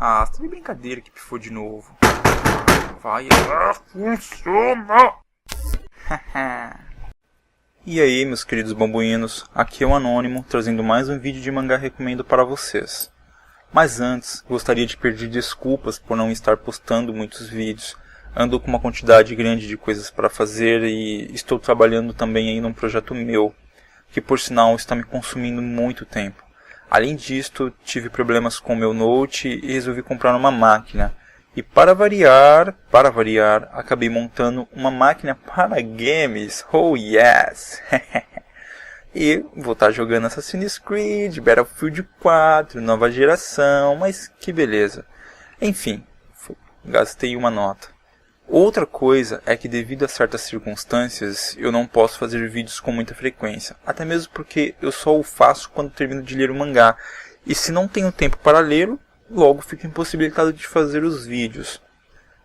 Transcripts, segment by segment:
Ah, você tá de brincadeira que pifou de novo. Vai, funciona! E aí, meus queridos bambuínos, aqui é o Anônimo, trazendo mais um vídeo de mangá recomendo para vocês. Mas antes, gostaria de pedir desculpas por não estar postando muitos vídeos. Ando com uma quantidade grande de coisas para fazer e estou trabalhando também aí num projeto meu, que por sinal está me consumindo muito tempo. Além disto, tive problemas com meu Note e resolvi comprar uma máquina. E para variar, acabei montando uma máquina para games. Oh yes! E vou estar jogando Assassin's Creed, Battlefield 4, nova geração, mas que beleza. Enfim, gastei uma nota. Outra coisa é que devido a certas circunstâncias, eu não posso fazer vídeos com muita frequência. Até mesmo porque eu só o faço quando termino de ler o mangá. E se não tenho tempo para lê-lo, logo fico impossibilitado de fazer os vídeos.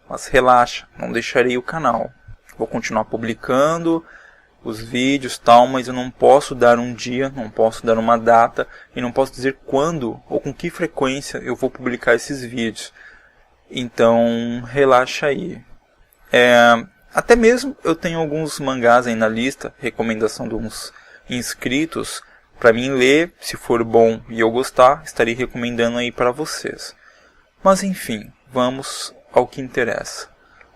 Mas relaxa, não deixarei o canal. Vou continuar publicando os vídeos tal, mas eu não posso dar um dia, não posso dar uma data e não posso dizer quando ou com que frequência eu vou publicar esses vídeos. Então relaxa aí. Até mesmo eu tenho alguns mangás aí na lista, recomendação de uns inscritos, para mim ler, se for bom e eu gostar, estarei recomendando aí para vocês. Mas enfim, vamos ao que interessa.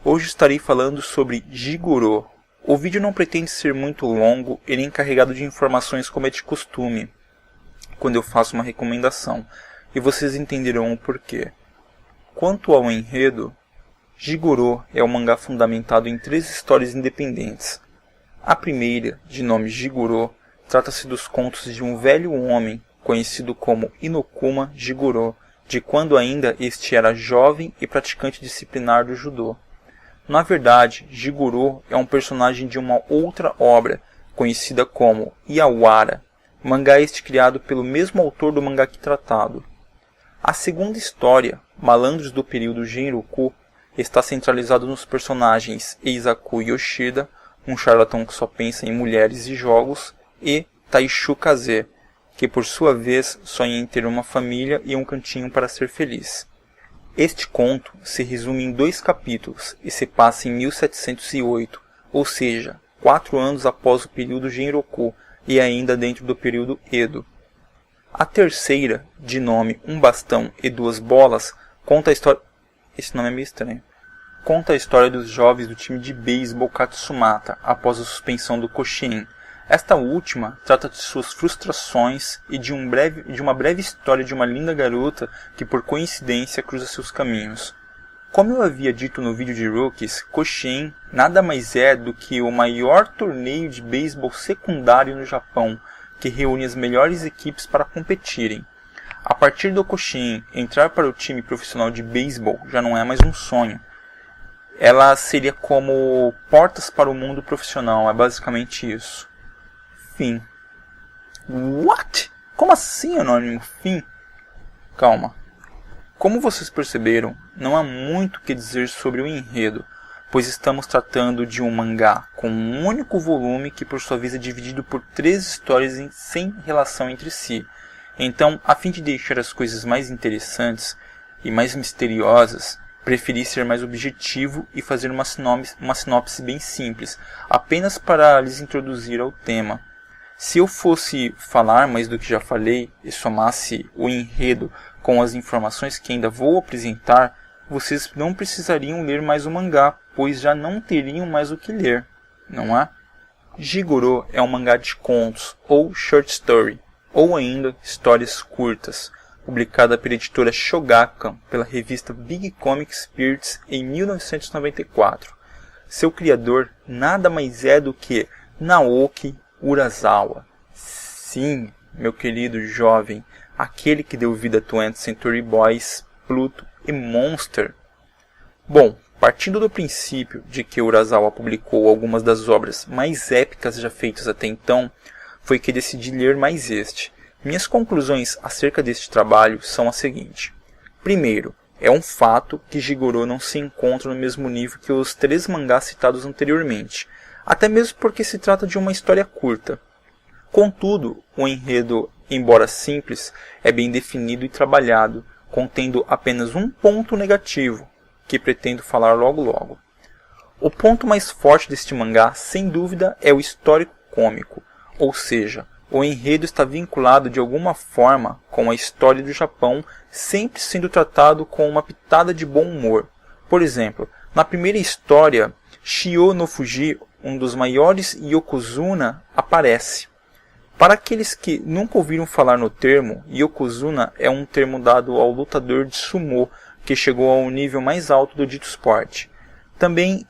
Hoje estarei falando sobre Jigoro. O vídeo não pretende ser muito longo e nem carregado de informações como é de costume, quando eu faço uma recomendação, e vocês entenderão o porquê. Quanto ao enredo, Jigoro é um mangá fundamentado em 3 histórias independentes. A primeira, de nome Jigoro, trata-se dos contos de um velho homem, conhecido como Inokuma Jigoro, de quando ainda este era jovem e praticante disciplinar do judô. Na verdade, Jigoro é um personagem de uma outra obra, conhecida como Yawara, mangá este criado pelo mesmo autor do mangá aqui tratado. A segunda história, Malandros do período Genroku, está centralizado nos personagens Eisaku Yoshida, um charlatão que só pensa em mulheres e jogos, e Taishu Kaze, que por sua vez sonha em ter uma família e um cantinho para ser feliz. Este conto se resume em 2 capítulos e se passa em 1708, ou seja, 4 anos após o período Genroku e ainda dentro do período Edo. A terceira, de nome Um Bastão e Duas Bolas, conta a história... Esse nome é meio estranho. Conta a história dos jovens do time de beisebol Katsumata após a suspensão do Koshien. Esta última trata de suas frustrações e de uma breve história de uma linda garota que por coincidência cruza seus caminhos. Como eu havia dito no vídeo de Rookies, Koshien nada mais é do que o maior torneio de beisebol secundário no Japão, que reúne as melhores equipes para competirem. A partir do Koshien, entrar para o time profissional de beisebol já não é mais um sonho. Ela seria como portas para o mundo profissional, é basicamente isso. Fim. What? Como assim, Anônimo? Fim? Calma. Como vocês perceberam, não há muito o que dizer sobre o enredo, pois estamos tratando de um mangá com um único volume que por sua vez é dividido por 3 histórias sem relação entre si. Então, a fim de deixar as coisas mais interessantes e mais misteriosas, preferi ser mais objetivo e fazer uma sinopse bem simples, apenas para lhes introduzir ao tema. Se eu fosse falar mais do que já falei e somasse o enredo com as informações que ainda vou apresentar, vocês não precisariam ler mais o mangá, pois já não teriam mais o que ler, não é? Jigoro é um mangá de contos, ou short story, ou ainda histórias curtas, publicada pela editora Shogakukan pela revista Big Comic Spirits em 1994. Seu criador nada mais é do que Naoki Urasawa. Sim, meu querido jovem, aquele que deu vida a 20th Century Boys, Pluto e Monster. Bom, partindo do princípio de que Urasawa publicou algumas das obras mais épicas já feitas até então, foi que decidi ler mais este. Minhas conclusões acerca deste trabalho são as seguintes. Primeiro, é um fato que Jigoro não se encontra no mesmo nível que os 3 mangás citados anteriormente, até mesmo porque se trata de uma história curta. Contudo, o enredo, embora simples, é bem definido e trabalhado, contendo apenas um ponto negativo, que pretendo falar logo logo. O ponto mais forte deste mangá, sem dúvida, é o histórico cômico, ou seja, o enredo está vinculado de alguma forma com a história do Japão, sempre sendo tratado com uma pitada de bom humor. Por exemplo, na primeira história, Shio no Fuji, um dos maiores Yokozuna, aparece. Para aqueles que nunca ouviram falar no termo, Yokozuna é um termo dado ao lutador de sumô que chegou ao nível mais alto do dito esporte. Também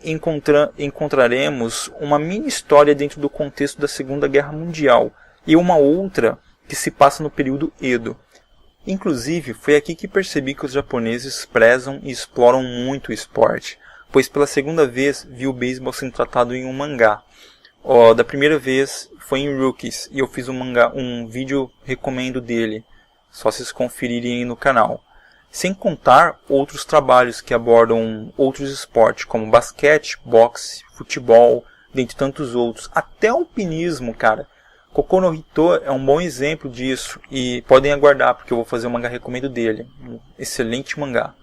encontraremos uma mini história dentro do contexto da Segunda Guerra Mundial e uma outra que se passa no período Edo. Inclusive, foi aqui que percebi que os japoneses prezam e exploram muito o esporte, pois pela segunda vez vi o beisebol sendo tratado em um mangá. Da primeira vez foi em Rookies e eu fiz um vídeo recomendo dele, só vocês conferirem aí no canal. Sem contar outros trabalhos que abordam outros esportes, como basquete, boxe, futebol, dentre tantos outros. Até alpinismo, cara. Kokou no Hito é um bom exemplo disso e podem aguardar porque eu vou fazer um mangá recomendo dele. Um excelente mangá.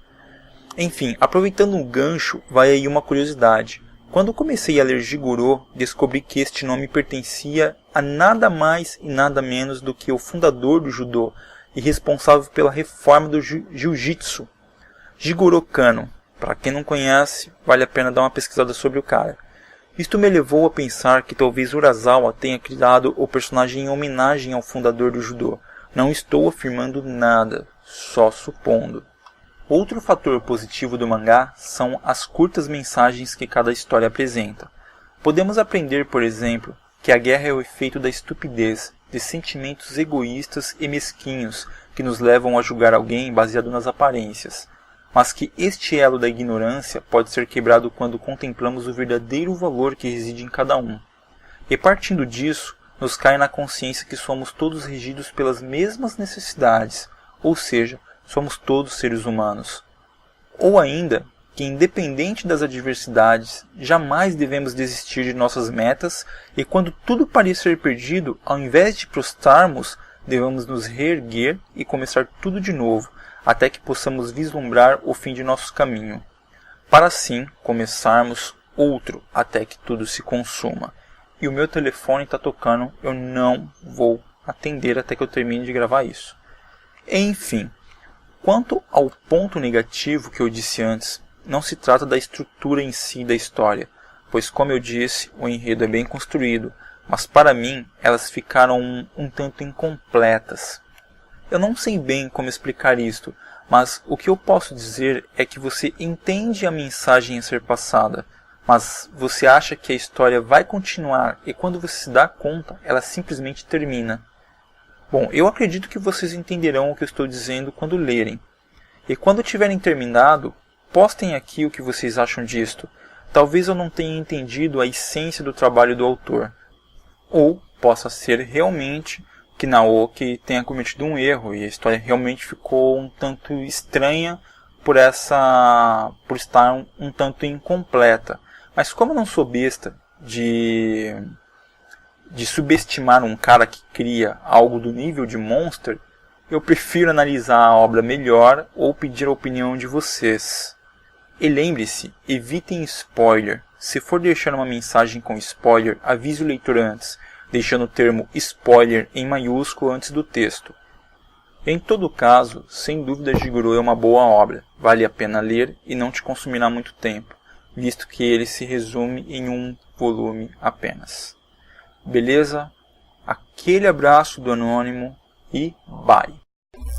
Enfim, aproveitando o gancho, vai aí uma curiosidade. Quando comecei a ler Jigoro, descobri que este nome pertencia a nada mais e nada menos do que o fundador do judô e responsável pela reforma do jiu-jitsu, Jigoro Kano. Para quem não conhece, vale a pena dar uma pesquisada sobre o cara. Isto me levou a pensar que talvez Urasawa tenha criado o personagem em homenagem ao fundador do judô. Não estou afirmando nada, só supondo. Outro fator positivo do mangá são as curtas mensagens que cada história apresenta. Podemos aprender, por exemplo, que a guerra é o efeito da estupidez, de sentimentos egoístas e mesquinhos que nos levam a julgar alguém baseado nas aparências, mas que este elo da ignorância pode ser quebrado quando contemplamos o verdadeiro valor que reside em cada um. E partindo disso, nos cai na consciência que somos todos regidos pelas mesmas necessidades, ou seja, somos todos seres humanos. Ou ainda, que independente das adversidades, jamais devemos desistir de nossas metas e quando tudo parecer perdido, ao invés de prostrarmos, devemos nos reerguer e começar tudo de novo, até que possamos vislumbrar o fim de nosso caminho, para assim começarmos outro até que tudo se consuma. E o meu telefone está tocando, eu não vou atender até que eu termine de gravar isso. Enfim, quanto ao ponto negativo que eu disse antes, não se trata da estrutura em si da história, pois como eu disse, o enredo é bem construído, mas para mim elas ficaram um tanto incompletas. Eu não sei bem como explicar isto, mas o que eu posso dizer é que você entende a mensagem a ser passada, mas você acha que a história vai continuar e quando você se dá conta, ela simplesmente termina. Bom, eu acredito que vocês entenderão o que eu estou dizendo quando lerem. E quando tiverem terminado, postem aqui o que vocês acham disto. Talvez eu não tenha entendido a essência do trabalho do autor. Ou possa ser realmente que Naoki tenha cometido um erro e a história realmente ficou um tanto estranha por estar um tanto incompleta. Mas como eu não sou besta de subestimar um cara que cria algo do nível de Monster, eu prefiro analisar a obra melhor ou pedir a opinião de vocês. E lembre-se, evitem spoiler. Se for deixar uma mensagem com spoiler, avise o leitor antes, deixando o termo spoiler em maiúsculo antes do texto. Em todo caso, sem dúvida Jigoro é uma boa obra, vale a pena ler e não te consumirá muito tempo, visto que ele se resume em um volume apenas. Beleza? Aquele abraço do Anônimo e bye!